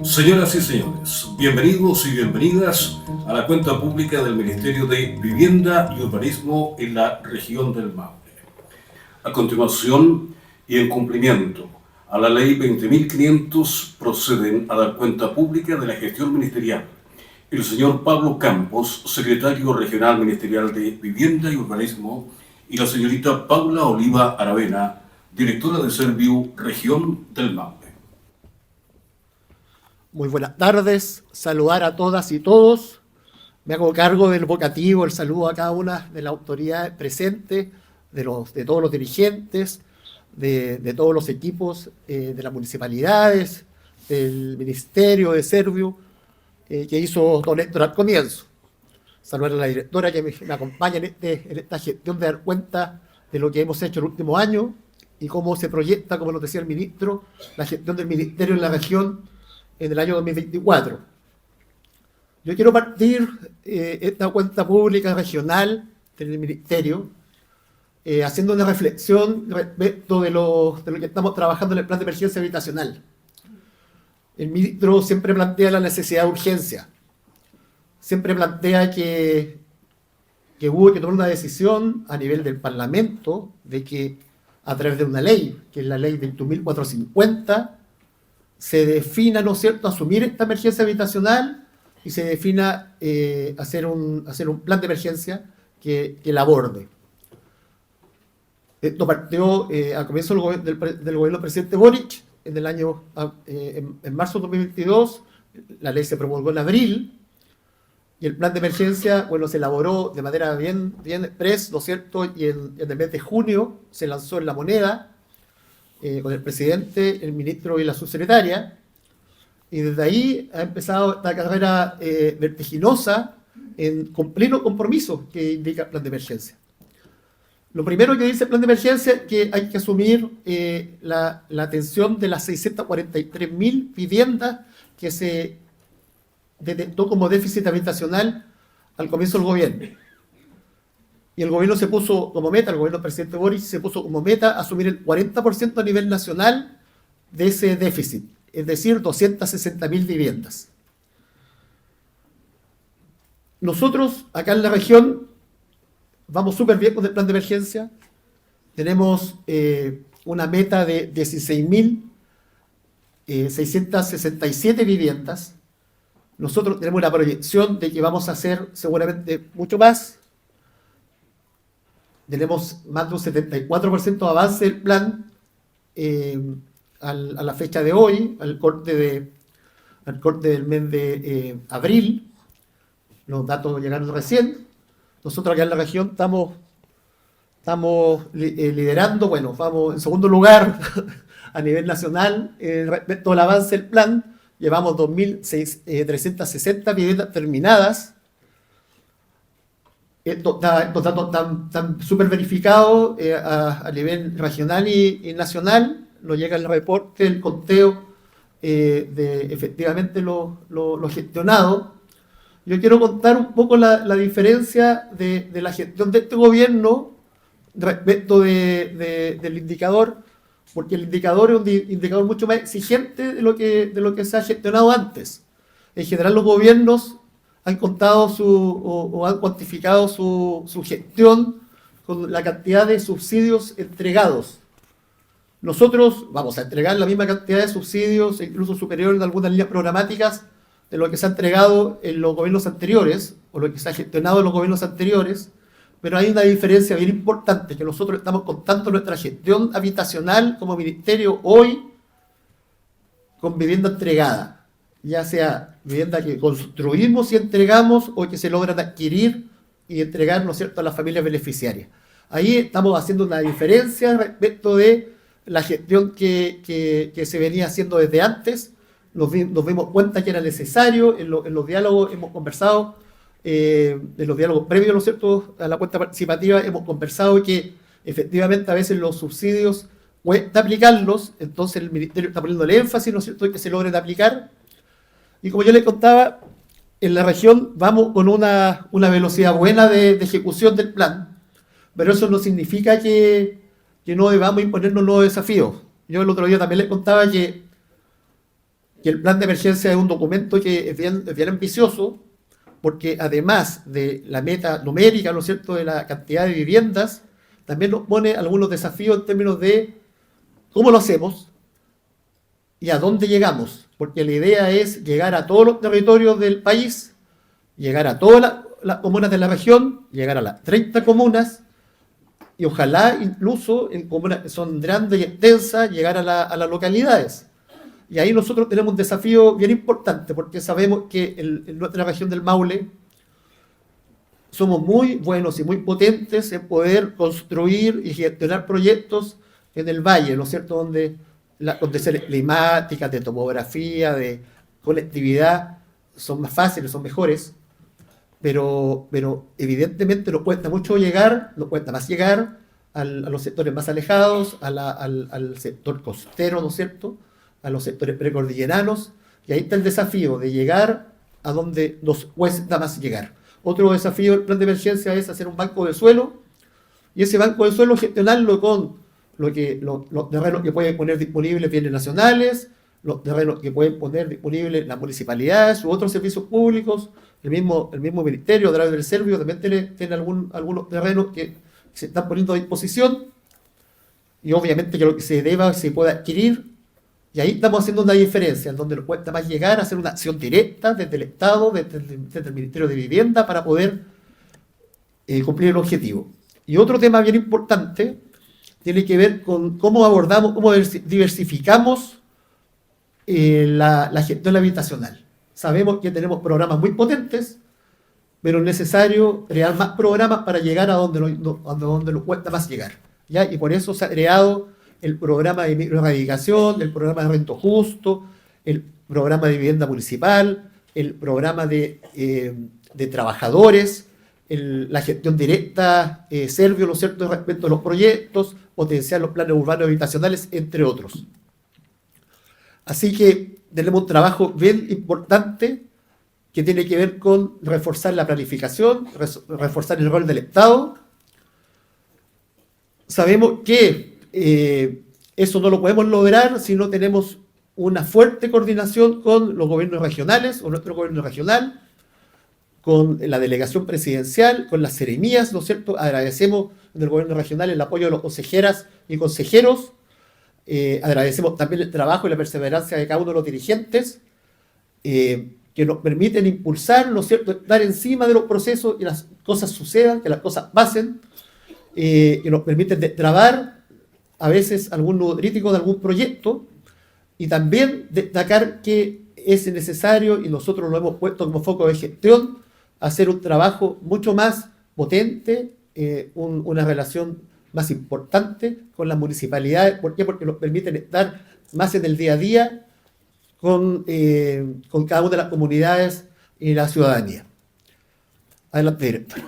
Señoras y señores, bienvenidos y bienvenidas a la cuenta pública del Ministerio de Vivienda y Urbanismo en la región del Maule. A continuación, y en cumplimiento a la Ley 20.500, proceden a la cuenta pública de la gestión ministerial el señor Pablo Campos, secretario regional ministerial de Vivienda y Urbanismo, y la señorita Paula Oliva Aravena, directora de Serviu, región del Maule. Muy buenas tardes, saludar a todas y todos. Me hago cargo del vocativo, el saludo a cada una de las autoridades presentes, de todos los dirigentes, de todos los equipos de las municipalidades, del Ministerio de Serviu, que hizo don Héctor al comienzo. Saludar a la directora que me acompaña en esta gestión de dar cuenta de lo que hemos hecho el último año y cómo se proyecta, como nos decía el ministro, la gestión del Ministerio en la región en el año 2024. Yo quiero partir esta cuenta pública regional del Ministerio haciendo una reflexión respecto de lo que estamos trabajando en el plan de emergencia habitacional. El ministro siempre plantea la necesidad de urgencia, siempre plantea que hubo que tomar una decisión a nivel del Parlamento de que a través de una ley, que es la ley 21.450, se defina, ¿no es cierto?, asumir esta emergencia habitacional y se defina hacer un plan de emergencia que la aborde. Esto partió a comienzo del gobierno del presidente Boric en marzo de 2022, la ley se promulgó en abril y el plan de emergencia, bueno, se elaboró de manera bien express, ¿no es cierto?, y en el mes de junio se lanzó en La Moneda, con el presidente, el ministro y la subsecretaria, y desde ahí ha empezado esta carrera vertiginosa con pleno compromiso que indica el plan de emergencia. Lo primero que dice el plan de emergencia es que hay que asumir la atención de las 643.000 viviendas que se detectó como déficit habitacional al comienzo del gobierno. Y el gobierno se puso como meta, el gobierno del presidente Boric se puso como meta asumir el 40% a nivel nacional de ese déficit, es decir, 260.000 viviendas. Nosotros, acá en la región, vamos súper bien con el plan de emergencia. Tenemos una meta de 16.667 viviendas. Nosotros tenemos una proyección de que vamos a hacer seguramente mucho más. Tenemos más de un 74% de avance del plan a la fecha de hoy, al corte del mes de abril. Los datos llegaron recién. Nosotros acá en la región estamos liderando, bueno, vamos en segundo lugar a nivel nacional respecto al avance del plan. Llevamos 2.360 viviendas terminadas. Estos datos están súper verificados a nivel regional y nacional. Nos llega el reporte, el conteo de efectivamente lo gestionado. Yo quiero contar un poco la diferencia de la gestión de este gobierno respecto del indicador, porque el indicador es un indicador mucho más exigente de lo que se ha gestionado antes. En general, los gobiernos han contado o han cuantificado su gestión con la cantidad de subsidios entregados. Nosotros vamos a entregar la misma cantidad de subsidios, incluso superior en algunas líneas programáticas, de lo que se ha entregado en los gobiernos anteriores, o lo que se ha gestionado en los gobiernos anteriores, pero hay una diferencia bien importante, que nosotros estamos contando nuestra gestión habitacional como ministerio hoy con vivienda entregada, ya sea vivienda que construimos y entregamos o que se logran adquirir y entregar, ¿no es cierto?, a las familias beneficiarias. Ahí estamos haciendo una diferencia respecto de la gestión que se venía haciendo desde antes. Nos dimos cuenta que era necesario, en los diálogos hemos conversado, en los diálogos previos, ¿no es cierto?, a la cuenta participativa hemos conversado que efectivamente a veces los subsidios cuesta aplicarlos, entonces el ministerio está poniendo el énfasis, ¿no es cierto?, en que se logren aplicar. Y como yo les contaba, en la región vamos con una velocidad buena de ejecución del plan, pero eso no significa que no debamos imponernos nuevos desafíos. Yo el otro día también les contaba que que el plan de emergencia es un documento que es bien ambicioso, porque además de la meta numérica, ¿no es cierto?, de la cantidad de viviendas, también nos pone algunos desafíos en términos de cómo lo hacemos y a dónde llegamos, porque la idea es llegar a todos los territorios del país, llegar a todas las comunas de la región, llegar a las 30 comunas, y ojalá incluso en comunas que son grandes y extensas, llegar a las localidades. Y ahí nosotros tenemos un desafío bien importante, porque sabemos que en nuestra región del Maule somos muy buenos y muy potentes en poder construir y gestionar proyectos en el valle, ¿no es cierto?, donde las condiciones climáticas, de topografía, de conectividad son más fáciles, son mejores, pero evidentemente nos cuesta mucho llegar, nos cuesta más llegar a los sectores más alejados, al sector costero, ¿no es cierto?, a los sectores precordilleranos, y ahí está el desafío de llegar a donde nos cuesta más llegar. Otro desafío del plan de emergencia es hacer un banco de suelo, y ese banco de suelo gestionarlo con los terrenos que pueden poner disponibles bienes nacionales, los terrenos que pueden poner disponibles las municipalidades u otros servicios públicos. El mismo ministerio, a través del Servio, también tiene algunos terrenos que se están poniendo a disposición, y obviamente que lo que se deba se pueda adquirir. Y ahí estamos haciendo una diferencia, en donde nos cuesta más llegar a hacer una acción directa desde el Estado, desde el Ministerio de Vivienda, para poder cumplir el objetivo. Y otro tema bien importante tiene que ver con cómo abordamos, cómo diversificamos la gestión habitacional. Sabemos que tenemos programas muy potentes, pero es necesario crear más programas para llegar a donde nos cuesta más llegar, ¿ya? Y por eso se ha creado el programa de microerradicación, el programa de rento justo, el programa de vivienda municipal, el programa de trabajadores, la gestión directa, Servio, ¿no es cierto?, respecto a los proyectos, potenciar los planes urbanos habitacionales, entre otros. Así que tenemos un trabajo bien importante que tiene que ver con reforzar la planificación, reforzar el rol del Estado. Sabemos que eso no lo podemos lograr si no tenemos una fuerte coordinación con los gobiernos regionales, o nuestro gobierno regional, con la delegación presidencial, con las seremías, ¿no es cierto? Agradecemos en el gobierno regional el apoyo de los consejeras y consejeros. Agradecemos también el trabajo y la perseverancia de cada uno de los dirigentes, que nos permiten impulsar, ¿no es cierto?, estar encima de los procesos, que las cosas sucedan, que las cosas pasen, que nos permiten destrabar a veces algún nudo crítico de algún proyecto, y también destacar que es necesario, y nosotros lo hemos puesto como foco de gestión, hacer un trabajo mucho más potente, una relación más importante con las municipalidades. ¿Por qué? Porque nos permiten estar más en el día a día con cada una de las comunidades y la ciudadanía. Adelante, director.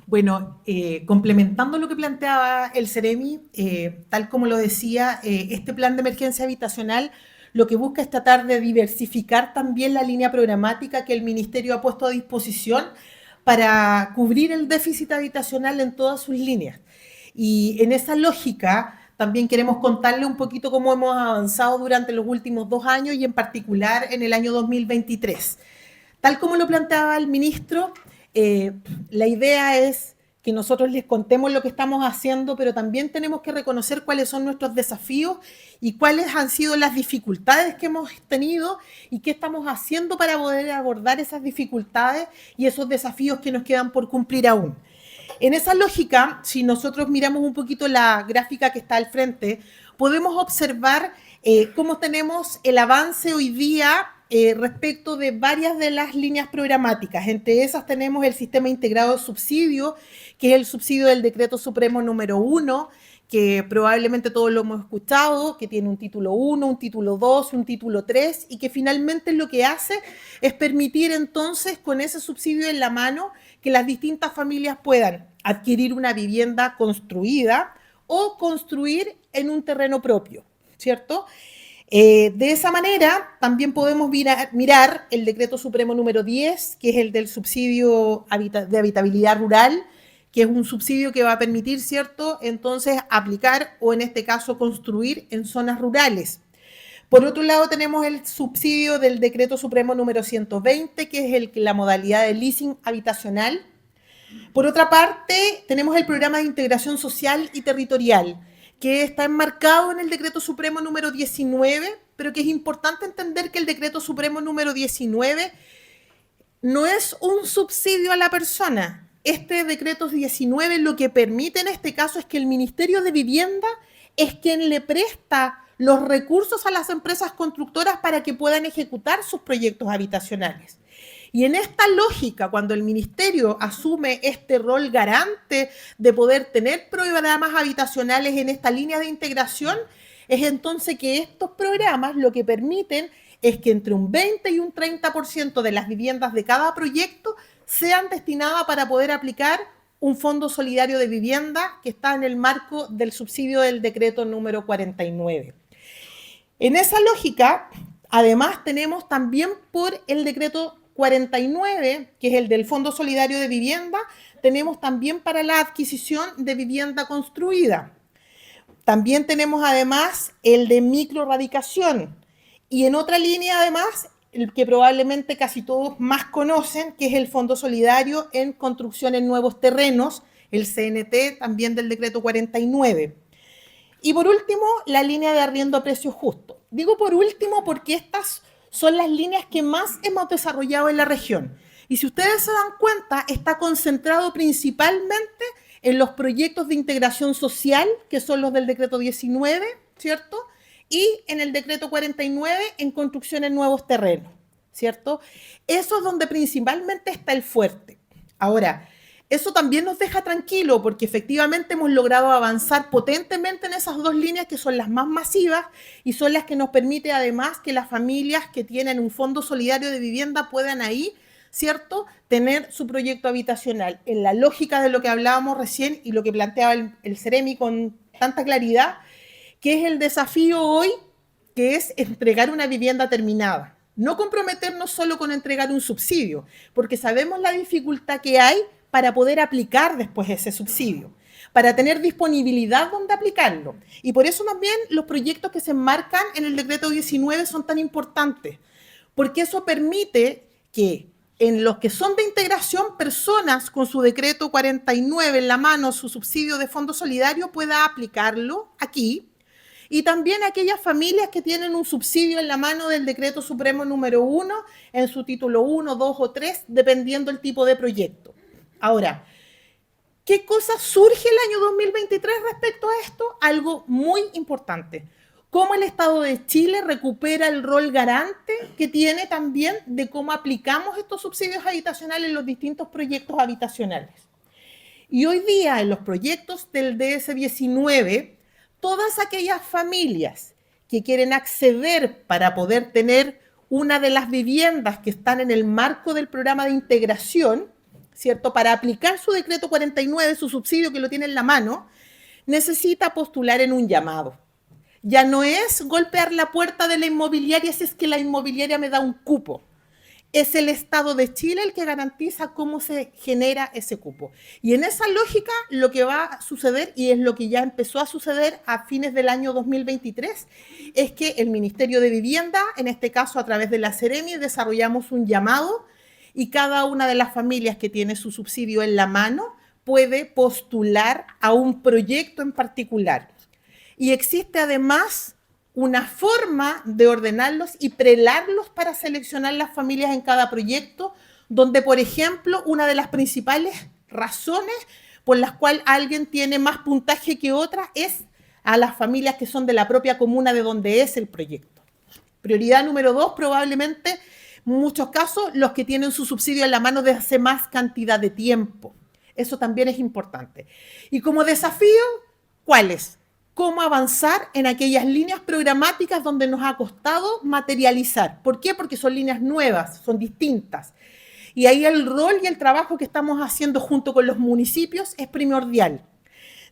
Bueno, complementando lo que planteaba el Ceremi, tal como lo decía, este plan de emergencia habitacional lo que busca es tratar de diversificar también la línea programática que el Ministerio ha puesto a disposición para cubrir el déficit habitacional en todas sus líneas. Y en esa lógica también queremos contarle un poquito cómo hemos avanzado durante los últimos 2 años y en particular en el año 2023. Tal como lo planteaba el ministro, la idea es que nosotros les contemos lo que estamos haciendo, pero también tenemos que reconocer cuáles son nuestros desafíos y cuáles han sido las dificultades que hemos tenido y qué estamos haciendo para poder abordar esas dificultades y esos desafíos que nos quedan por cumplir aún. En esa lógica, si nosotros miramos un poquito la gráfica que está al frente, podemos observar cómo tenemos el avance hoy día respecto de varias de las líneas programáticas. Entre esas tenemos el sistema integrado de subsidio, que es el subsidio del Decreto Supremo número 1, que probablemente todos lo hemos escuchado, que tiene un título 1, un título 2, un título 3, y que finalmente lo que hace es permitir entonces, con ese subsidio en la mano, que las distintas familias puedan adquirir una vivienda construida o construir en un terreno propio, ¿cierto? De esa manera, también podemos mirar el Decreto Supremo número 10, que es el del subsidio de habitabilidad rural, que es un subsidio que va a permitir, ¿cierto?, entonces aplicar o en este caso construir en zonas rurales. Por otro lado, tenemos el subsidio del Decreto Supremo número 120, que es la modalidad de leasing habitacional. Por otra parte, tenemos el programa de integración social y territorial, que está enmarcado en el Decreto Supremo número 19, pero que es importante entender que el Decreto Supremo número 19 no es un subsidio a la persona. Este Decreto 19 lo que permite en este caso es que el Ministerio de Vivienda es quien le presta los recursos a las empresas constructoras para que puedan ejecutar sus proyectos habitacionales. Y en esta lógica, cuando el Ministerio asume este rol garante de poder tener programas habitacionales en esta línea de integración, es entonces que estos programas lo que permiten es que entre un 20 y un 30% de las viviendas de cada proyecto sean destinadas para poder aplicar un fondo solidario de vivienda que está en el marco del subsidio del decreto número 49. En esa lógica, además tenemos también por el decreto 49, que es el del Fondo Solidario de Vivienda, tenemos también para la adquisición de vivienda construida. También tenemos además el de microradicación. Y en otra línea además, el que probablemente casi todos más conocen, que es el Fondo Solidario en Construcción en Nuevos Terrenos, el CNT también del decreto 49. Y por último, la línea de arriendo a precio justo. Digo por último porque estas son las líneas que más hemos desarrollado en la región. Y si ustedes se dan cuenta, está concentrado principalmente en los proyectos de integración social, que son los del decreto 19, ¿cierto? Y en el decreto 49, en construcción en nuevos terrenos, ¿cierto? Eso es donde principalmente está el fuerte. Ahora, eso también nos deja tranquilo porque efectivamente hemos logrado avanzar potentemente en esas dos líneas que son las más masivas y son las que nos permite además que las familias que tienen un fondo solidario de vivienda puedan ahí, ¿cierto?, tener su proyecto habitacional. En la lógica de lo que hablábamos recién y lo que planteaba el Ceremi con tanta claridad, que es el desafío hoy, que es entregar una vivienda terminada. No comprometernos solo con entregar un subsidio, porque sabemos la dificultad que hay para poder aplicar después ese subsidio, para tener disponibilidad donde aplicarlo. Y por eso también los proyectos que se enmarcan en el decreto 19 son tan importantes, porque eso permite que en los que son de integración, personas con su decreto 49 en la mano, su subsidio de fondo solidario, pueda aplicarlo aquí. Y también aquellas familias que tienen un subsidio en la mano del decreto supremo número 1, en su título 1, 2 o 3, dependiendo el tipo de proyecto. Ahora, ¿qué cosa surge el año 2023 respecto a esto? Algo muy importante. Cómo el Estado de Chile recupera el rol garante que tiene también de cómo aplicamos estos subsidios habitacionales en los distintos proyectos habitacionales. Y hoy día en los proyectos del DS-19, todas aquellas familias que quieren acceder para poder tener una de las viviendas que están en el marco del programa de integración, ¿cierto?, para aplicar su decreto 49, su subsidio que lo tiene en la mano, necesita postular en un llamado. Ya no es golpear la puerta de la inmobiliaria si es que la inmobiliaria me da un cupo. Es el Estado de Chile el que garantiza cómo se genera ese cupo. Y en esa lógica lo que va a suceder, y es lo que ya empezó a suceder a fines del año 2023, es que el Ministerio de Vivienda, en este caso a través de la Ceremi, desarrollamos un llamado y cada una de las familias que tiene su subsidio en la mano puede postular a un proyecto en particular. Y existe además una forma de ordenarlos y prelarlos para seleccionar las familias en cada proyecto, donde, por ejemplo, una de las principales razones por las cuales alguien tiene más puntaje que otra es a las familias que son de la propia comuna de donde es el proyecto. Prioridad número 2, probablemente, en muchos casos, los que tienen su subsidio en la mano desde hace más cantidad de tiempo. Eso también es importante. Y como desafío, ¿cuáles? Cómo avanzar en aquellas líneas programáticas donde nos ha costado materializar. ¿Por qué? Porque son líneas nuevas, son distintas. Y ahí el rol y el trabajo que estamos haciendo junto con los municipios es primordial.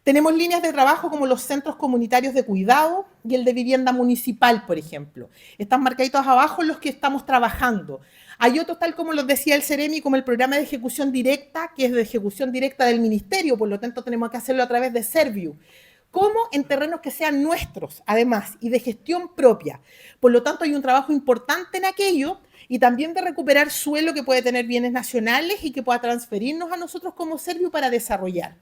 Tenemos líneas de trabajo como los centros comunitarios de cuidado y el de vivienda municipal, por ejemplo. Están marcaditos abajo los que estamos trabajando. Hay otros, tal como los decía el Ceremi, como el programa de ejecución directa, que es de ejecución directa del ministerio, por lo tanto tenemos que hacerlo a través de Serviu. como en terrenos que sean nuestros, además, y de gestión propia. Por lo tanto, hay un trabajo importante en aquello y también de recuperar suelo que puede tener bienes nacionales y que pueda transferirnos a nosotros como Servio para desarrollar.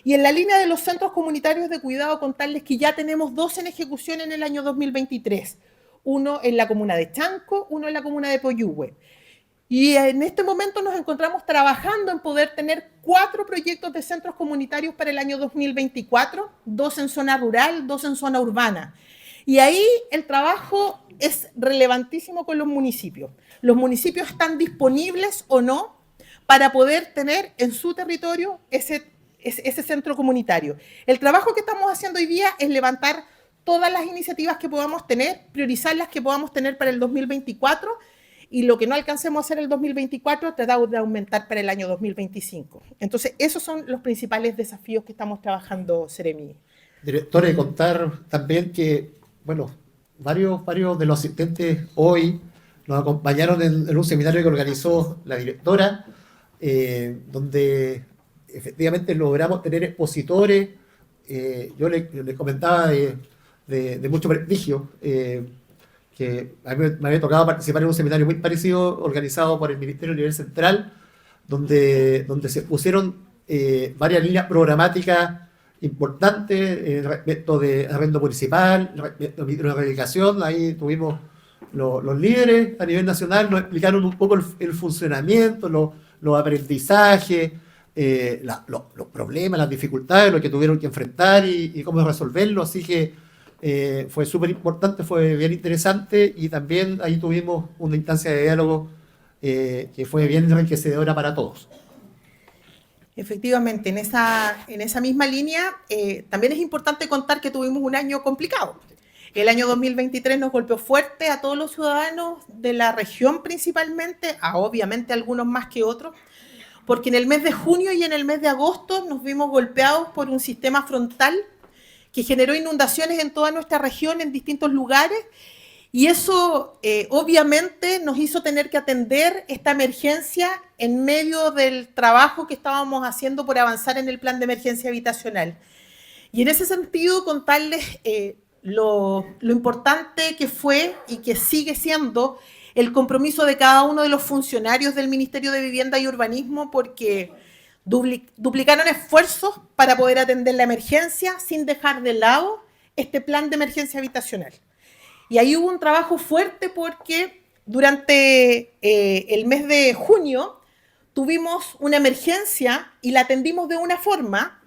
Y en la línea de los centros comunitarios de cuidado, contarles que ya tenemos 2 en ejecución en el año 2023. Uno en la comuna de Chanco, uno en la comuna de Poyuhue. Y en este momento nos encontramos trabajando en poder tener 4 proyectos de centros comunitarios para el año 2024, 2 en zona rural, 2 en zona urbana. Y ahí el trabajo es relevantísimo con los municipios. Los municipios están disponibles o no para poder tener en su territorio ese centro comunitario. El trabajo que estamos haciendo hoy día es levantar todas las iniciativas que podamos tener, priorizar las que podamos tener para el 2024 y lo que no alcancemos a hacer el 2024, tratar de aumentar para el año 2025. Entonces, esos son los principales desafíos que estamos trabajando, Seremi. Directora, contar también que, bueno, varios de los asistentes hoy nos acompañaron en un seminario que organizó la directora, donde efectivamente logramos tener expositores. Yo le comentaba de mucho prestigio, que a mí me había tocado participar en un seminario muy parecido organizado por el Ministerio a nivel central, donde se pusieron varias líneas programáticas importantes respecto de arrendo municipal, respecto de microerradicación. Ahí tuvimos los líderes a nivel nacional, nos explicaron un poco el funcionamiento, los aprendizajes, los problemas, las dificultades, lo que tuvieron que enfrentar y cómo resolverlo. Así que fue súper importante, fue bien interesante y también ahí tuvimos una instancia de diálogo que fue bien enriquecedora para todos. Efectivamente, en esa misma línea también es importante contar que tuvimos un año complicado. El año 2023 nos golpeó fuerte a todos los ciudadanos de la región principalmente, a obviamente algunos más que otros, porque en el mes de junio y en el mes de agosto nos vimos golpeados por un sistema frontal que generó inundaciones en toda nuestra región, en distintos lugares, y eso obviamente nos hizo tener que atender esta emergencia en medio del trabajo que estábamos haciendo por avanzar en el plan de emergencia habitacional. Y en ese sentido, contarles lo importante que fue y que sigue siendo el compromiso de cada uno de los funcionarios del Ministerio de Vivienda y Urbanismo, porque duplicaron esfuerzos para poder atender la emergencia sin dejar de lado este plan de emergencia habitacional. Y ahí hubo un trabajo fuerte porque durante el mes de junio tuvimos una emergencia y la atendimos de una forma,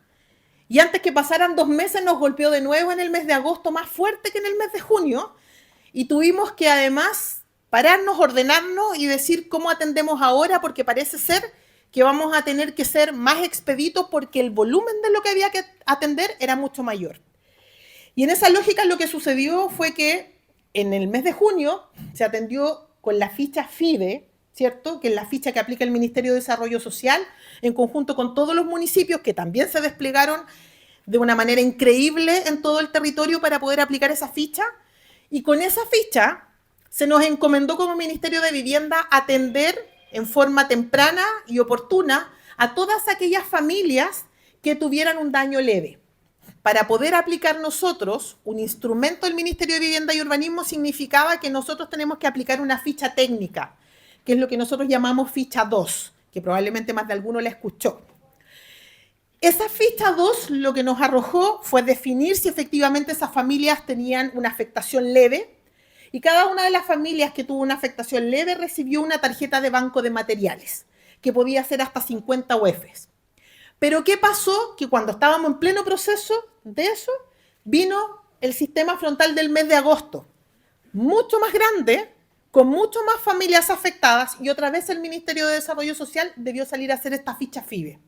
y antes que pasaran 2 meses nos golpeó de nuevo en el mes de agosto más fuerte que en el mes de junio, y tuvimos que además pararnos, ordenarnos y decir cómo atendemos ahora, porque parece ser que vamos a tener que ser más expeditos porque el volumen de lo que había que atender era mucho mayor. Y en esa lógica lo que sucedió fue que en el mes de junio se atendió con la ficha FIDE, ¿cierto? Que es la ficha que aplica el Ministerio de Desarrollo Social, en conjunto con todos los municipios que también se desplegaron de una manera increíble en todo el territorio para poder aplicar esa ficha. Y con esa ficha se nos encomendó como Ministerio de Vivienda atender en forma temprana y oportuna a todas aquellas familias que tuvieran un daño leve. Para poder aplicar nosotros un instrumento del Ministerio de Vivienda y Urbanismo significaba que nosotros tenemos que aplicar una ficha técnica, que es lo que nosotros llamamos ficha 2, que probablemente más de alguno la escuchó. Esa ficha 2 lo que nos arrojó fue definir si efectivamente esas familias tenían una afectación leve, y cada una de las familias que tuvo una afectación leve recibió una tarjeta de banco de materiales, que podía ser hasta 50 UFs. Pero ¿qué pasó? Que cuando estábamos en pleno proceso de eso, vino el sistema frontal del mes de agosto, mucho más grande, con mucho más familias afectadas, y otra vez el Ministerio de Desarrollo Social debió salir a hacer esta ficha FIBE.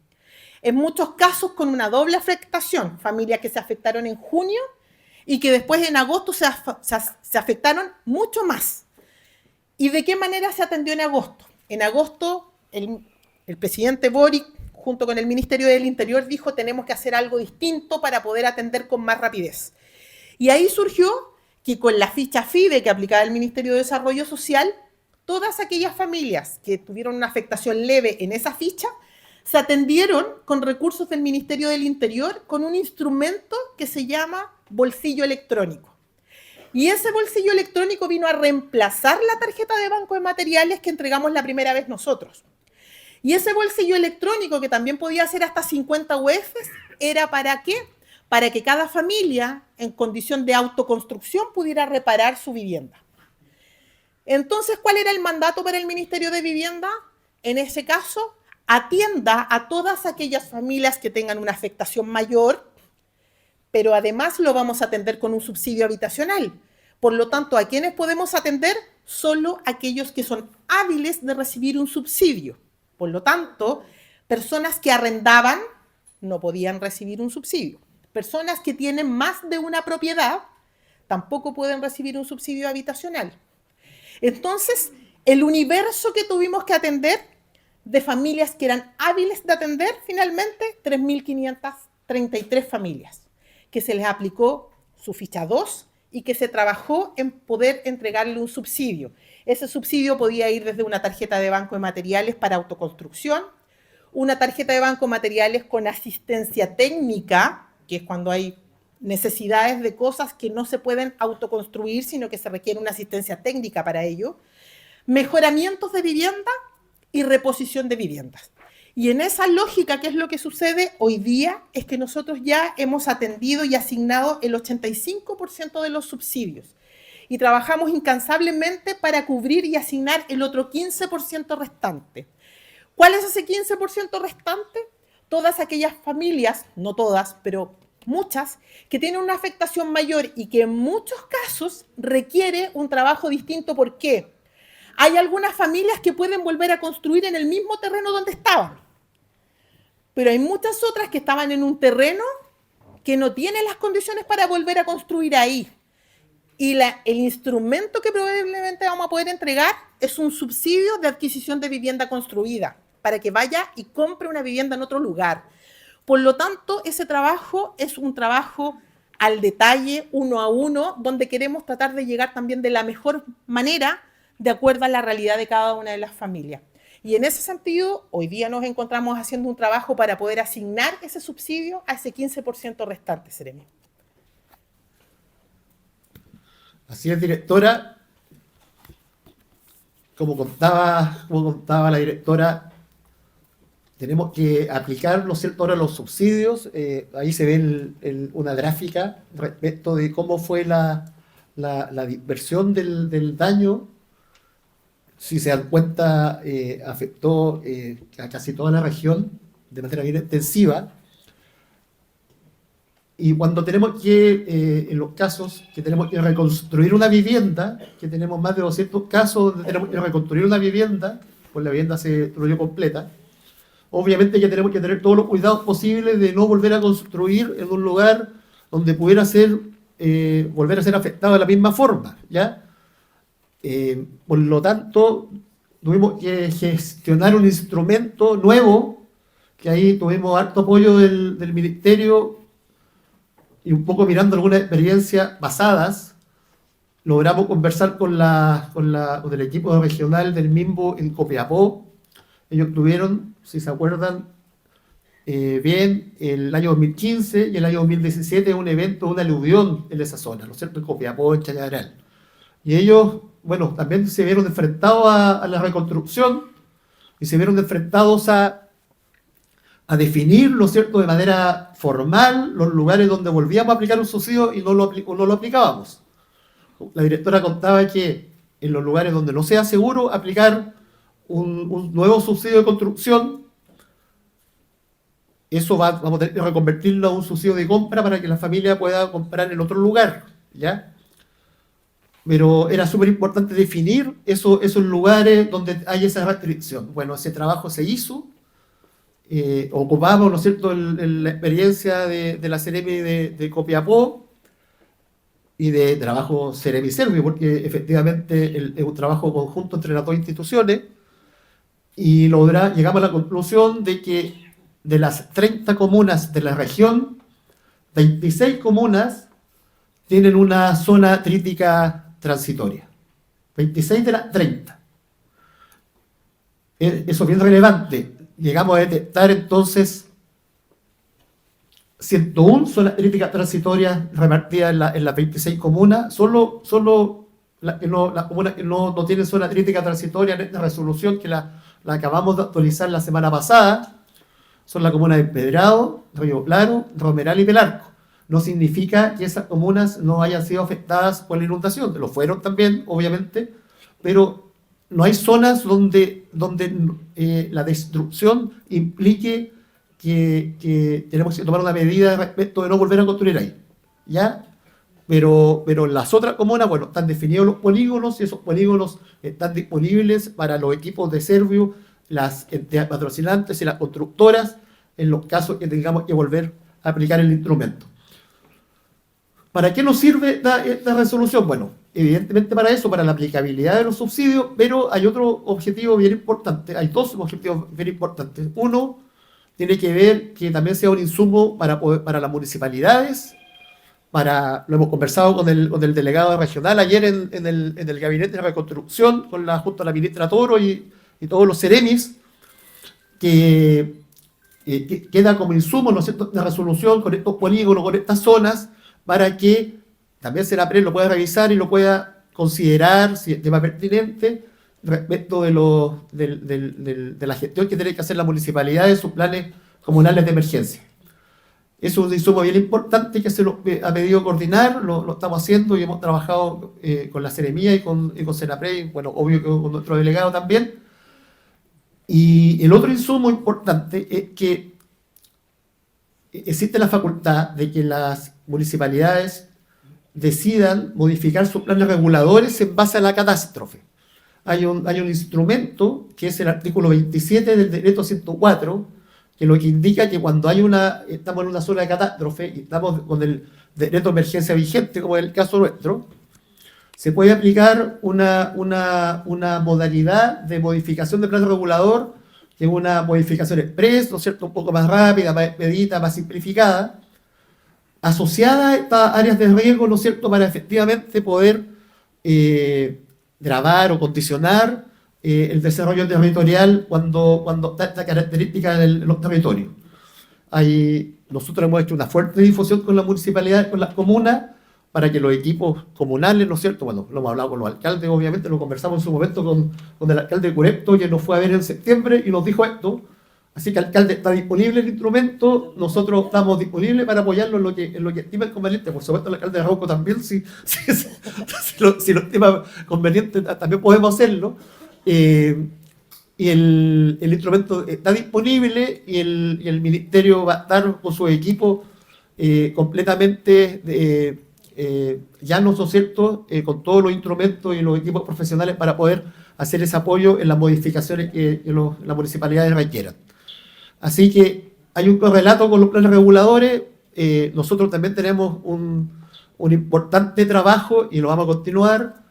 En muchos casos con una doble afectación, familias que se afectaron en junio y que después en agosto se afectaron mucho más. ¿Y de qué manera se atendió en agosto? En agosto el presidente Boric, junto con el Ministerio del Interior, dijo tenemos que hacer algo distinto para poder atender con más rapidez. Y ahí surgió que con la ficha FIBE que aplicaba el Ministerio de Desarrollo Social, todas aquellas familias que tuvieron una afectación leve en esa ficha se atendieron con recursos del Ministerio del Interior con un instrumento que se llama bolsillo electrónico. Y ese bolsillo electrónico vino a reemplazar la tarjeta de banco de materiales que entregamos la primera vez nosotros. Y ese bolsillo electrónico, que también podía ser hasta 50 UFs, ¿era para qué? Para que cada familia en condición de autoconstrucción pudiera reparar su vivienda. Entonces, ¿cuál era el mandato para el Ministerio de Vivienda? En ese caso, atienda a todas aquellas familias que tengan una afectación mayor, pero además lo vamos a atender con un subsidio habitacional. Por lo tanto, ¿a quiénes podemos atender? Solo aquellos que son hábiles de recibir un subsidio. Por lo tanto, personas que arrendaban no podían recibir un subsidio. Personas que tienen más de una propiedad tampoco pueden recibir un subsidio habitacional. Entonces, el universo que tuvimos que atender de familias que eran hábiles de atender, finalmente, 3.533 familias, que se les aplicó su ficha 2 y que se trabajó en poder entregarle un subsidio. Ese subsidio podía ir desde una tarjeta de banco de materiales para autoconstrucción, una tarjeta de banco de materiales con asistencia técnica, que es cuando hay necesidades de cosas que no se pueden autoconstruir, sino que se requiere una asistencia técnica para ello, mejoramientos de vivienda y reposición de viviendas. Y en esa lógica, ¿qué es lo que sucede hoy día? Es que nosotros ya hemos atendido y asignado el 85% de los subsidios y trabajamos incansablemente para cubrir y asignar el otro 15% restante. ¿Cuál es ese 15% restante? Todas aquellas familias, no todas, pero muchas, que tienen una afectación mayor y que en muchos casos requiere un trabajo distinto. ¿Por qué? Hay algunas familias que pueden volver a construir en el mismo terreno donde estaban, pero hay muchas otras que estaban en un terreno que no tiene las condiciones para volver a construir ahí. Y el instrumento que probablemente vamos a poder entregar es un subsidio de adquisición de vivienda construida, para que vaya y compre una vivienda en otro lugar. Por lo tanto, ese trabajo es un trabajo al detalle, uno a uno, donde queremos tratar de llegar también de la mejor manera, de acuerdo a la realidad de cada una de las familias. Y en ese sentido, hoy día nos encontramos haciendo un trabajo para poder asignar ese subsidio a ese 15% restante, Seremi. Así es, directora. Como contaba la directora, tenemos que aplicar, ¿no es cierto?, ahora los subsidios. Ahí se ve una gráfica respecto de cómo fue la dispersión del daño. Si se dan cuenta, afectó a casi toda la región de manera bien extensiva. Y cuando tenemos que, en los casos que tenemos que reconstruir una vivienda, que tenemos más de 200 casos donde tenemos que reconstruir una vivienda, pues la vivienda se destruyó completa, obviamente que tenemos que tener todos los cuidados posibles de no volver a construir en un lugar donde pudiera volver a ser afectado de la misma forma, ¿ya? Por lo tanto, tuvimos que gestionar un instrumento nuevo, que ahí tuvimos harto apoyo del Ministerio, y un poco mirando algunas experiencias pasadas, logramos conversar con el equipo regional del MIMBO en Copiapó. Ellos tuvieron, si se acuerdan bien, el año 2015 y el año 2017 un evento, una aluvión en esa zona, ¿no es cierto?, en Copiapó, en Chañaral. Y ellos, bueno, también se vieron enfrentados a la reconstrucción y se vieron enfrentados a definir, ¿no es cierto?, de manera formal los lugares donde volvíamos a aplicar un subsidio y no lo aplicábamos. La directora contaba que en los lugares donde no sea seguro aplicar un nuevo subsidio de construcción, eso vamos a tener que reconvertirlo a un subsidio de compra para que la familia pueda comprar en otro lugar, ¿ya? Pero era súper importante definir esos lugares donde hay esa restricción. Bueno, ese trabajo se hizo. Ocupamos, ¿no es cierto?, la experiencia de la Seremi de Copiapó y de trabajo Seremi-Servi, porque efectivamente es un trabajo conjunto entre las dos instituciones, y llegamos a la conclusión de que de las 30 comunas de la región, 26 comunas tienen una zona crítica transitoria. 26 de las 30. Eso es bien relevante. llegamos a detectar entonces 101 zonas críticas transitorias repartidas en las 26 comunas. Solo las comunas que no tienen zona crítica transitoria en esta resolución, que la acabamos de actualizar la semana pasada, son las comunas de Empedrado, Río Claro, Romeral y Pelarco. No significa que esas comunas no hayan sido afectadas por la inundación, lo fueron también, obviamente, pero no hay zonas donde la destrucción implique que tenemos que tomar una medida respecto de no volver a construir ahí, ¿ya? Pero en las otras comunas, bueno, están definidos los polígonos y esos polígonos están disponibles para los equipos de Servio, las entidades patrocinantes y las constructoras, en los casos que tengamos que volver a aplicar el instrumento. ¿Para qué nos sirve esta resolución? Bueno, evidentemente para eso, para la aplicabilidad de los subsidios, pero hay otro objetivo bien importante, hay dos objetivos bien importantes. Uno, tiene que ver que también sea un insumo para las municipalidades, lo hemos conversado con el delegado regional ayer en el gabinete de reconstrucción, junto a la ministra Toro y todos los seremis, que queda como insumo, ¿no es cierto?, de resolución con estos polígonos, con estas zonas, para que también Senapred lo pueda revisar y lo pueda considerar si es tema pertinente respecto de la gestión que tiene que hacer la municipalidad de sus planes comunales de emergencia. Es un insumo bien importante que se lo ha pedido coordinar, lo estamos haciendo y hemos trabajado con la Seremía y con Senapred, bueno, obvio que con nuestro delegado también. Y el otro insumo importante es que existe la facultad de que las municipalidades decidan modificar sus planes reguladores en base a la catástrofe. Hay un instrumento que es el artículo 27 del decreto 104, que lo que indica que cuando estamos en una zona de catástrofe y estamos con el decreto de emergencia vigente, como es el caso nuestro, se puede aplicar una modalidad de modificación del plan regulador, que es una modificación express, ¿no es cierto?, un poco más rápida, más expedita, más simplificada, asociada a estas áreas de riesgo, ¿no es cierto?, para efectivamente poder grabar o condicionar el desarrollo territorial cuando está esta característica en los territorios. Nosotros hemos hecho una fuerte difusión con las municipalidades, con las comunas, para que los equipos comunales, ¿no es cierto? Bueno, lo hemos hablado con los alcaldes, obviamente, lo conversamos en su momento con el alcalde de Curepto, que nos fue a ver en septiembre y nos dijo esto. Así que, alcalde, está disponible el instrumento, nosotros estamos disponibles para apoyarlo en lo que estima el conveniente. Por supuesto, el alcalde de Arauco también, si lo estima conveniente, también podemos hacerlo. Y el instrumento está disponible y el ministerio va a estar con su equipo completamente llanos, ¿no es cierto?, con todos los instrumentos y los equipos profesionales para poder hacer ese apoyo en las modificaciones que las municipalidades requieran. Así que hay un correlato con los planes reguladores. Nosotros también tenemos un importante trabajo y lo vamos a continuar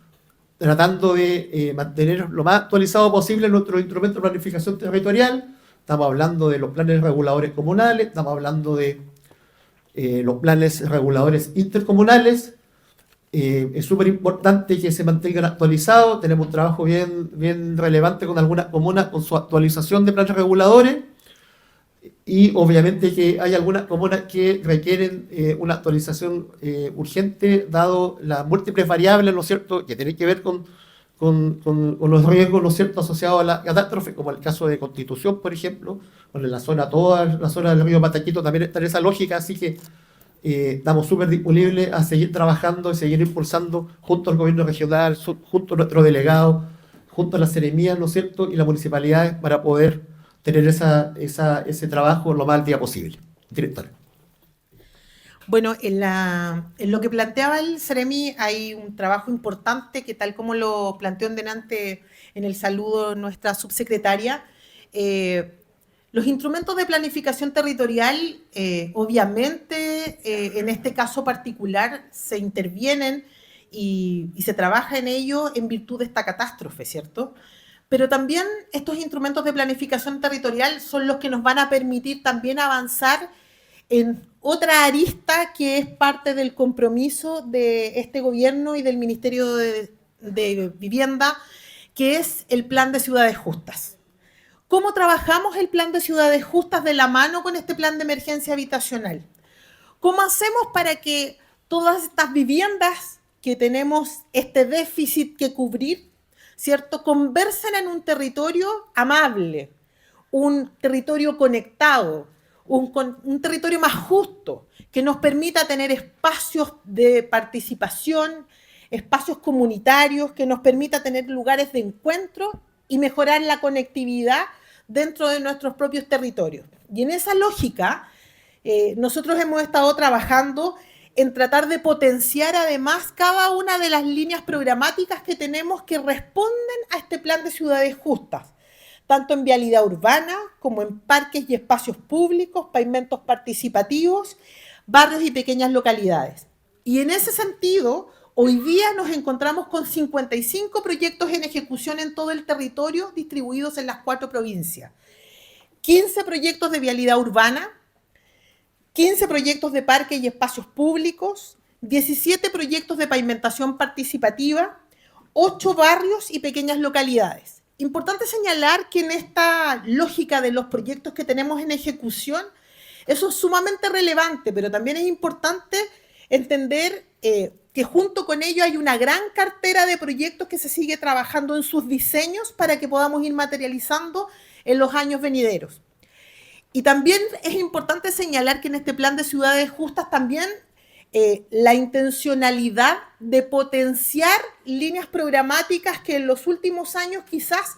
tratando de mantener lo más actualizado posible nuestro instrumento de planificación territorial. Estamos hablando de los planes reguladores comunales, estamos hablando de los planes reguladores intercomunales. Es súper importante que se mantengan actualizados. Tenemos un trabajo bien relevante con algunas comunas con su actualización de planes reguladores. Y obviamente que hay algunas comunas que requieren una actualización urgente, dado las múltiples variables, ¿no es cierto?, que tienen que ver con los riesgos, ¿no es cierto?, asociados a la catástrofe, como el caso de Constitución, por ejemplo, donde toda la zona del río Pataquito también está en esa lógica. Así que estamos súper disponibles a seguir trabajando y seguir impulsando junto al gobierno regional, junto a nuestro delegado, junto a las seremías, ¿no es cierto?, y las municipalidades, para poder tener ese trabajo lo más al día posible. Director. Bueno, en lo que planteaba el Seremi hay un trabajo importante que, tal como lo planteó en delante en el saludo nuestra subsecretaria, los instrumentos de planificación territorial, obviamente, en este caso particular, se intervienen y se trabaja en ello en virtud de esta catástrofe, ¿cierto? Pero también estos instrumentos de planificación territorial son los que nos van a permitir también avanzar en otra arista que es parte del compromiso de este gobierno y del Ministerio de Vivienda, que es el Plan de Ciudades Justas. ¿Cómo trabajamos el plan de ciudades justas de la mano con este plan de emergencia habitacional? ¿Cómo hacemos para que todas estas viviendas que tenemos este déficit que cubrir, ¿cierto?, conversen en un territorio amable, un territorio conectado, un territorio más justo, que nos permita tener espacios de participación, espacios comunitarios, que nos permita tener lugares de encuentro y mejorar la conectividad dentro de nuestros propios territorios? Y en esa lógica, nosotros hemos estado trabajando en tratar de potenciar además cada una de las líneas programáticas que tenemos que responden a este plan de ciudades justas, tanto en vialidad urbana como en parques y espacios públicos, pavimentos participativos, barrios y pequeñas localidades. Y en ese sentido, hoy día nos encontramos con 55 proyectos en ejecución en todo el territorio, distribuidos en las 4 provincias. 15 proyectos de vialidad urbana, 15 proyectos de parques y espacios públicos, 17 proyectos de pavimentación participativa, 8 barrios y pequeñas localidades. Importante señalar que en esta lógica de los proyectos que tenemos en ejecución, eso es sumamente relevante, pero también es importante entender que junto con ello hay una gran cartera de proyectos que se sigue trabajando en sus diseños para que podamos ir materializando en los años venideros. Y también es importante señalar que en este plan de ciudades justas también la intencionalidad de potenciar líneas programáticas que en los últimos años quizás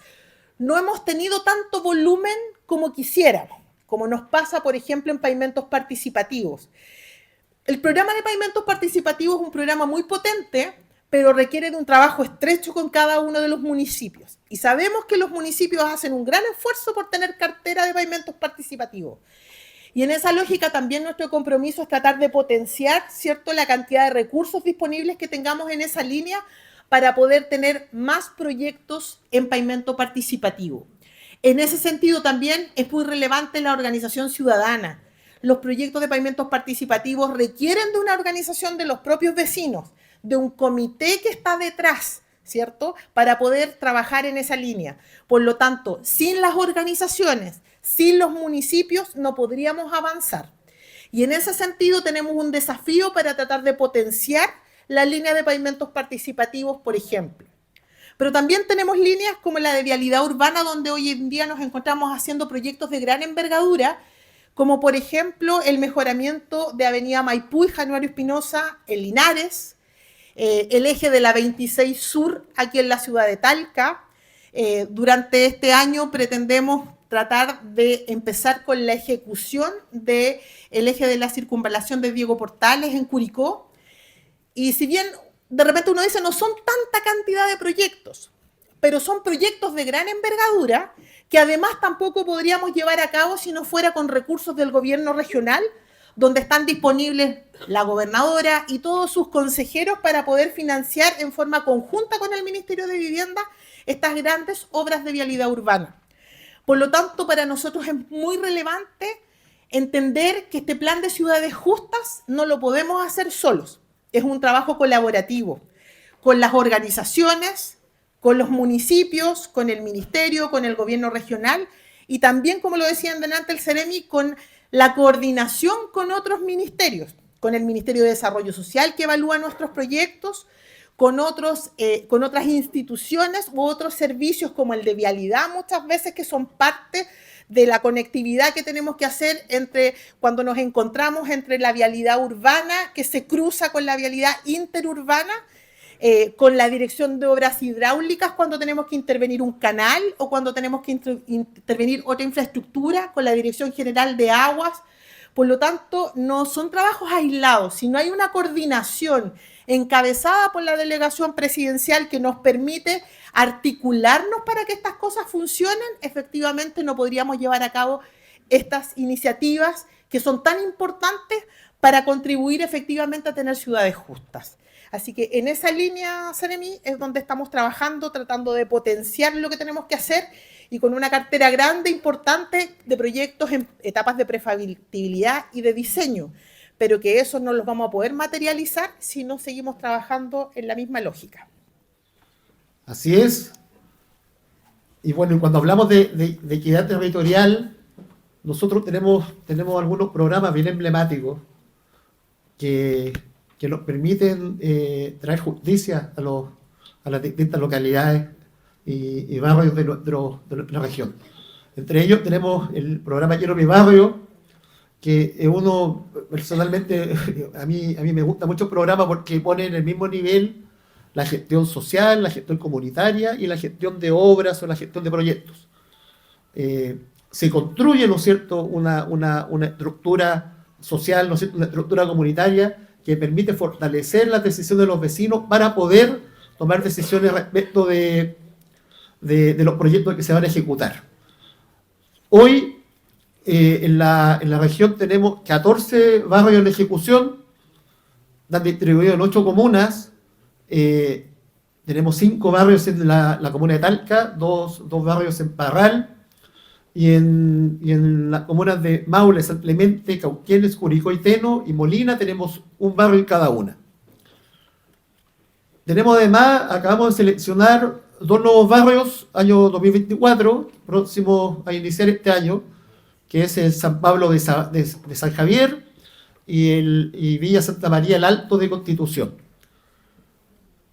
no hemos tenido tanto volumen como quisiéramos, como nos pasa, por ejemplo, en pavimentos participativos. El programa de pavimentos participativos es un programa muy potente, pero requiere de un trabajo estrecho con cada uno de los municipios. Y sabemos que los municipios hacen un gran esfuerzo por tener cartera de pavimentos participativos. Y en esa lógica también nuestro compromiso es tratar de potenciar, ¿cierto?, la cantidad de recursos disponibles que tengamos en esa línea para poder tener más proyectos en pavimento participativo. En ese sentido también es muy relevante la organización ciudadana. Los proyectos de pavimentos participativos requieren de una organización de los propios vecinos, de un comité que está detrás, ¿cierto?, para poder trabajar en esa línea. Por lo tanto, sin las organizaciones, sin los municipios, no podríamos avanzar. Y en ese sentido tenemos un desafío para tratar de potenciar la línea de pavimentos participativos, por ejemplo. Pero también tenemos líneas como la de vialidad urbana, donde hoy en día nos encontramos haciendo proyectos de gran envergadura, como por ejemplo el mejoramiento de Avenida Maipú y Januario Espinosa en Linares, el eje de la 26 Sur aquí en la ciudad de Talca. Durante este año pretendemos tratar de empezar con la ejecución del eje de la circunvalación de Diego Portales en Curicó. Y si bien de repente uno dice no son tanta cantidad de proyectos, pero son proyectos de gran envergadura que además tampoco podríamos llevar a cabo si no fuera con recursos del gobierno regional, donde están disponibles la gobernadora y todos sus consejeros para poder financiar en forma conjunta con el Ministerio de Vivienda estas grandes obras de vialidad urbana. Por lo tanto, para nosotros es muy relevante entender que este plan de ciudades justas no lo podemos hacer solos. Es un trabajo colaborativo con las organizaciones, con los municipios, con el ministerio, con el gobierno regional y también, como lo decían delante el Ceremi, con la coordinación con otros ministerios, con el Ministerio de Desarrollo Social que evalúa nuestros proyectos, con otras instituciones u otros servicios como el de vialidad muchas veces que son parte de la conectividad que tenemos que hacer entre cuando nos encontramos entre la vialidad urbana que se cruza con la vialidad interurbana, con la dirección de obras hidráulicas cuando tenemos que intervenir un canal o cuando tenemos que intervenir otra infraestructura, con la Dirección General de Aguas. Por lo tanto, no son trabajos aislados, sino hay una coordinación encabezada por la delegación presidencial que nos permite articularnos para que estas cosas funcionen. Efectivamente, no podríamos llevar a cabo estas iniciativas que son tan importantes para contribuir efectivamente a tener ciudades justas. Así que en esa línea, Ceremi, es donde estamos trabajando, tratando de potenciar lo que tenemos que hacer y con una cartera grande, importante, de proyectos en etapas de prefactibilidad y de diseño, pero que eso no los vamos a poder materializar si no seguimos trabajando en la misma lógica. Así es. Y bueno, y cuando hablamos de equidad territorial, nosotros tenemos algunos programas bien emblemáticos que, que nos permiten traer justicia a las distintas localidades y barrios de nuestra región. Entre ellos tenemos el programa Quiero mi barrio, que uno personalmente, a mí me gusta mucho el programa porque pone en el mismo nivel la gestión social, la gestión comunitaria y la gestión de obras o la gestión de proyectos. Se construye, ¿no es cierto?, una estructura social, ¿no es cierto?, una estructura comunitaria que permite fortalecer las decisiones de los vecinos para poder tomar decisiones respecto de los proyectos que se van a ejecutar. Hoy, en la región tenemos 14 barrios en ejecución, están distribuidos en 8 comunas. Tenemos 5 barrios en la comuna de Talca, 2 barrios en Parral, y en las comunas de Maule, San Clemente, Cauquenes, Curicó y Teno y Molina tenemos un barrio en cada una. Tenemos además, acabamos de seleccionar 2 nuevos barrios, año 2024, próximo a iniciar este año, que es el San Pablo de San Javier y Villa Santa María el Alto de Constitución.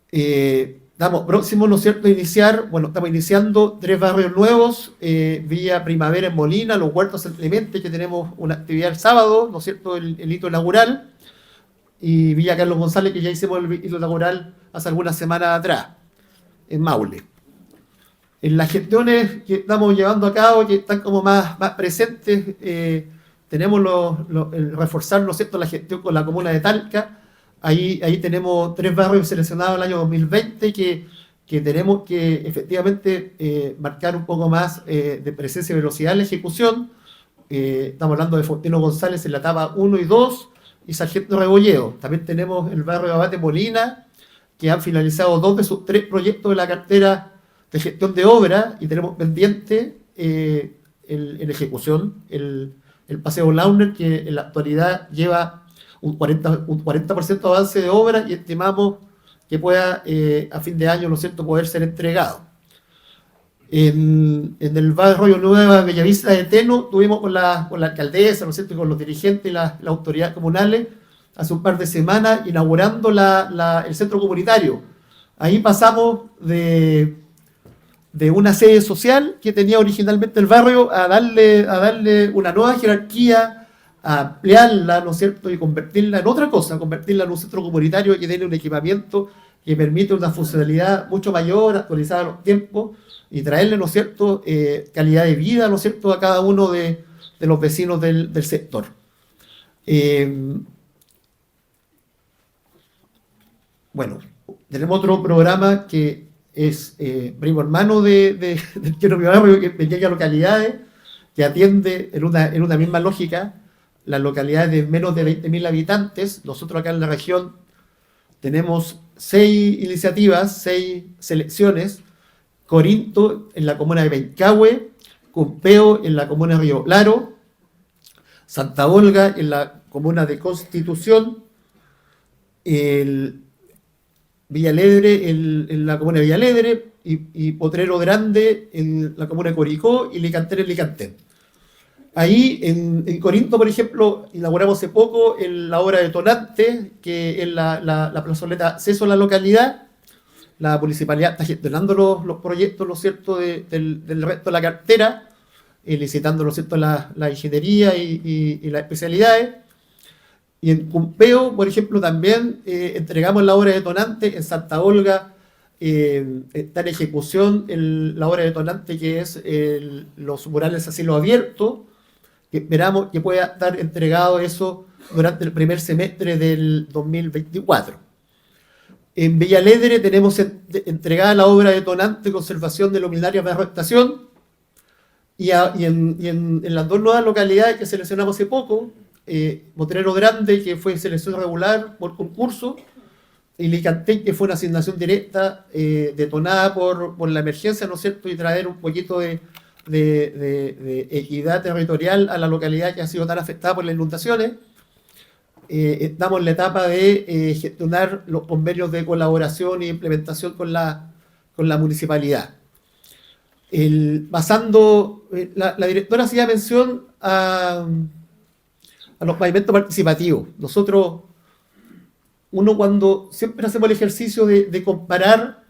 Estamos próximos, ¿no es cierto?, a iniciar, bueno, estamos iniciando 3 barrios nuevos, Villa Primavera en Molina, Los Huertos San Clemente, que tenemos una actividad el sábado, ¿no es cierto?, el hito inaugural, y Villa Carlos González, que ya hicimos el hito inaugural hace algunas semanas atrás, en Maule. En las gestiones que estamos llevando a cabo, que están como más presentes, tenemos el reforzar, ¿no es cierto?, la gestión con la comuna de Talca. Ahí tenemos 3 barrios seleccionados el año 2020 que tenemos que efectivamente marcar un poco más de presencia y velocidad en la ejecución. Estamos hablando de Faustino González en la etapa 1 y 2 y Sargento Rebolledo. También tenemos el barrio de Abate Molina, que han finalizado 2 de sus 3 proyectos de la cartera de gestión de obra y tenemos pendiente en ejecución el Paseo Launer, que en la actualidad lleva un 40% de avance de obra y estimamos que pueda a fin de año, ¿no es cierto?, poder ser entregado. En el barrio Nueva Bellavista de Teno tuvimos con la alcaldesa, ¿no es cierto?, y con los dirigentes y las autoridades comunales hace un par de semanas inaugurando el centro comunitario. Ahí pasamos de una sede social que tenía originalmente el barrio a darle una nueva jerarquía, a ampliarla, ¿no es cierto?, y convertirla en otra cosa, convertirla en un centro comunitario que tiene un equipamiento que permite una funcionalidad mucho mayor, actualizada a los tiempos, y traerle, ¿no es cierto?, calidad de vida, ¿no es cierto?, a cada uno de los vecinos del sector. Bueno, tenemos otro programa que es primo hermano del Quiero mi barrio, que pequeñas localidades, que atiende en una misma lógica las localidades de menos de 20.000 habitantes. Nosotros acá en la región tenemos 6 iniciativas, 6 selecciones: Corinto en la comuna de Pencahue, Cumpeo en la comuna de Río Claro, Santa Olga en la comuna de Constitución, Villa Alegre en la comuna de Villa Alegre y Potrero Grande en la comuna de Curicó y Licantén en Licantén. Ahí en Corinto, por ejemplo, inauguramos hace poco la obra detonante, que es la plazoleta acceso a la localidad. La municipalidad está gestionando los proyectos, ¿no es cierto?, del resto de la cartera, licitando, ¿no es cierto?, la ingeniería y las especialidades. Y en Cumpeo, por ejemplo, también entregamos la obra detonante. En Santa Olga está en ejecución la obra detonante, que es los murales a cielo abierto, que esperamos que pueda estar entregado eso durante el primer semestre del 2024. En Villa Alegre tenemos entregada la obra detonante conservación de luminarias de estación, y en las 2 nuevas localidades que seleccionamos hace poco, Potrero Grande, que fue selección regular por concurso, y Licantén, que fue una asignación directa detonada por la emergencia, ¿no es cierto?, y traer un poquito de equidad territorial a la localidad que ha sido tan afectada por las inundaciones. Estamos en la etapa de gestionar los convenios de colaboración e implementación con la municipalidad. La directora hacía mención a los pavimentos participativos. Nosotros, cuando siempre hacemos el ejercicio de comparar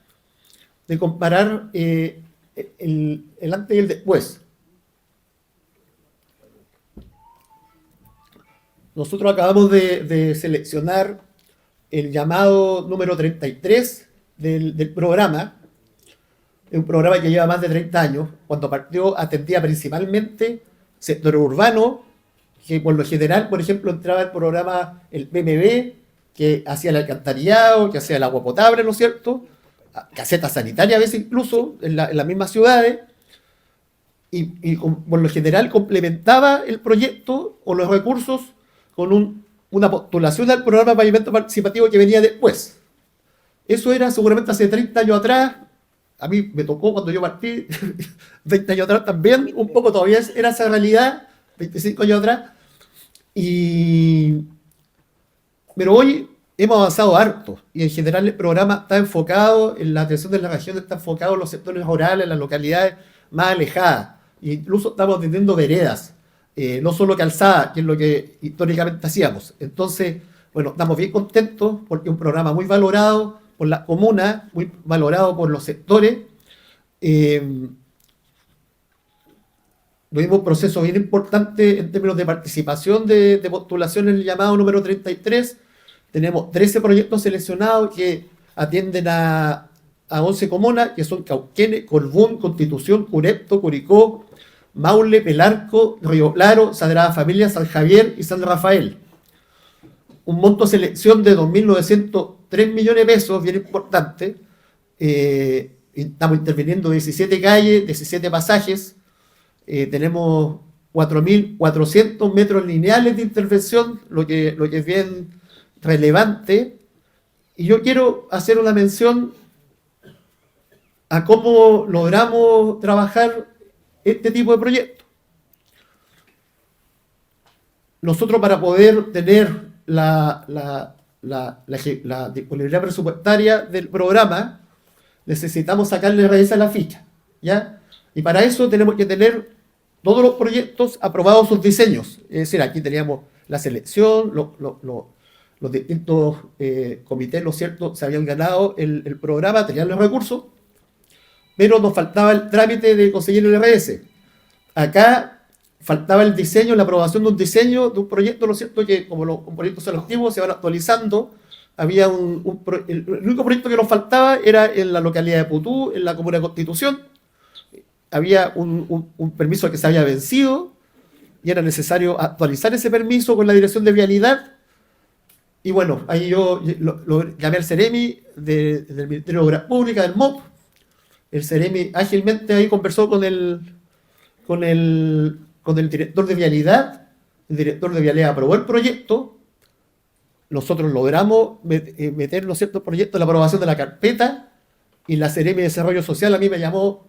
el antes y el después. Nosotros acabamos de seleccionar el llamado número 33 del programa. Es un programa que lleva más de 30 años. Cuando partió atendía principalmente sector urbano, que por lo general, por ejemplo, entraba el programa el PMB, que hacía el alcantarillado, que hacía el agua potable, ¿no es cierto? Casetas sanitarias a veces incluso en las mismas ciudades, y por lo general complementaba el proyecto o los recursos con una postulación al programa de pavimento participativo que venía después. Eso era seguramente hace 30 años atrás. A mí me tocó cuando yo partí, 20 años atrás también, un poco todavía era esa realidad, 25 años atrás. Pero hoy hemos avanzado harto, y en general el programa está enfocado en la atención de la región, está enfocado en los sectores rurales, en las localidades más alejadas. E incluso estamos atendiendo veredas, no solo calzadas, que es lo que históricamente hacíamos. Entonces, bueno, estamos bien contentos porque es un programa muy valorado por la comuna, muy valorado por los sectores. Tuvimos un proceso bien importante en términos de participación de postulación en el llamado número 33. Tenemos 13 proyectos seleccionados que atienden a 11 comunas, que son Cauquenes, Colbún, Constitución, Curepto, Curicó, Maule, Pelarco, Río Claro, Sagrada Familia, San Javier y San Rafael. Un monto de selección de 2.903 millones de pesos, bien importante. Estamos interviniendo 17 calles, 17 pasajes. Tenemos 4.400 metros lineales de intervención, lo que es bien relevante. Y yo quiero hacer una mención a cómo logramos trabajar este tipo de proyectos. Nosotros, para poder tener la disponibilidad presupuestaria del programa, necesitamos sacarle raíz a la ficha, ¿ya? Y para eso tenemos que tener todos los proyectos aprobados sus diseños. Es decir, aquí teníamos la selección, los distintos comités, ¿no es cierto?, se habían ganado el programa, tenían los recursos, pero nos faltaba el trámite de conseguir el RS. Acá faltaba el diseño, la aprobación de un diseño de un proyecto, ¿no es cierto?, que como los proyectos selectivos se van actualizando, había el único proyecto que nos faltaba era en la localidad de Putú, en la comuna de Constitución. Había un permiso que se había vencido y era necesario actualizar ese permiso con la Dirección de Vialidad. Y bueno, ahí yo lo llamé al Ceremi del Ministerio de Obras Públicas, del MOP. El Ceremi ágilmente ahí conversó con el director de Vialidad. El director de Vialidad aprobó el proyecto. Nosotros logramos meter los ciertos proyectos en la aprobación de la carpeta, y la Ceremi de Desarrollo Social a mí me llamó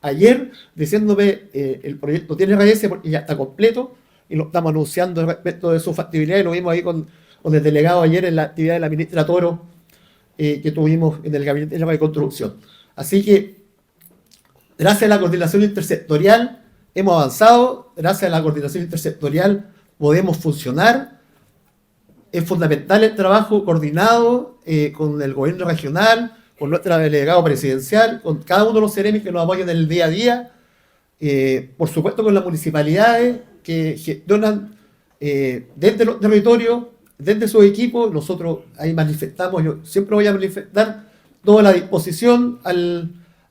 ayer diciéndome el proyecto tiene RS porque ya está completo y lo estamos anunciando respecto de su factibilidad, y lo vimos ahí con el delegado ayer en la actividad de la ministra Toro que tuvimos en el Gabinete de Reconstrucción. Así que, gracias a la coordinación intersectorial hemos avanzado, gracias a la coordinación intersectorial podemos funcionar. Es fundamental el trabajo coordinado con el gobierno regional, con nuestro delegado presidencial, con cada uno de los seremis que nos apoyan en el día a día, por supuesto con las municipalidades que gestionan desde los territorios, desde sus equipos. Nosotros ahí manifestamos, yo siempre voy a manifestar toda la disposición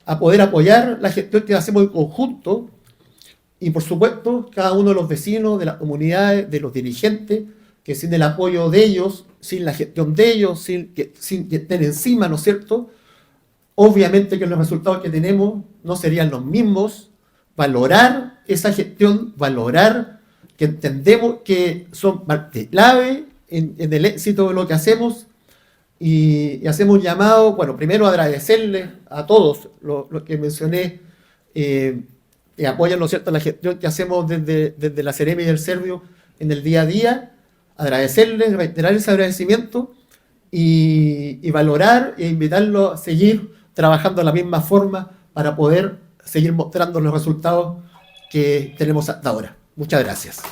a poder apoyar la gestión que hacemos en conjunto, y por supuesto cada uno de los vecinos, de las comunidades, de los dirigentes, que sin el apoyo de ellos, sin la gestión de ellos, sin que estén encima, ¿no es cierto?, obviamente que los resultados que tenemos no serían los mismos. Valorar esa gestión, valorar que entendemos que son parte clave en el éxito de lo que hacemos, y hacemos un llamado, bueno, primero agradecerles a todos los que mencioné, que apoyan, ¿no es cierto?, la gestión que hacemos desde la Ceremi y el Servio en el día a día. Agradecerles, reiterar ese agradecimiento y valorar e invitarlos a seguir trabajando de la misma forma para poder seguir mostrando los resultados que tenemos hasta ahora. Muchas gracias.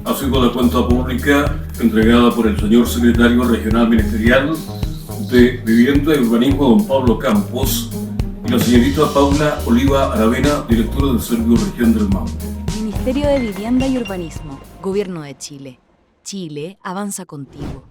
Ha sido la cuenta pública entregada por el señor secretario regional ministerial de Vivienda y Urbanismo, don Pablo Campos, y la señorita Paula Oliva Aravena, directora del Servicio Región del Maule. Ministerio de Vivienda y Urbanismo, Gobierno de Chile. Chile avanza contigo.